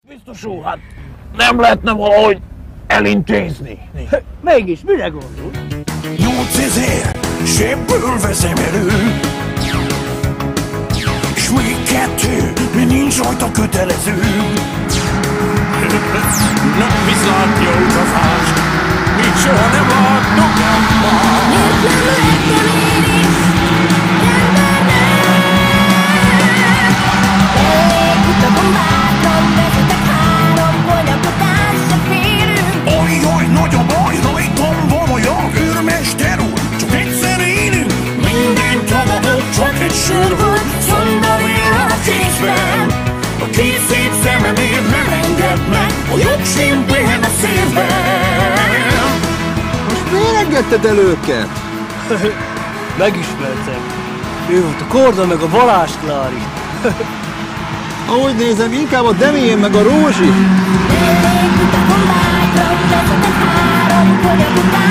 Biztos úr, hát nem lehetne valahogy elintézni. Mégis, mire gondol? 8000 sebből veszem elő, s még 2, mi nincs rajta kötelező. Na, viszlát jó utazást, mit soha nem láttok ebben. Miért nem lettem én is embernek? Kutakon bátran vezetek 3 konyak után se félünk. Ojjaj, nagy a baj, rajtam van olyan őrmester úr, csak egyszer élünk. Minden tagadott, csak egy sör volt, szondavér a kézben. A 2 szép szememért nem engedd meg, a jogsim pihen a szívben. Most miért engedted el őket? Megismertem. Ő volt a Korda meg a Balázs Klári. Ahogy nézem, inkább a Demién meg a Rózsi. Kutakon bátran vezetek 3 konyak után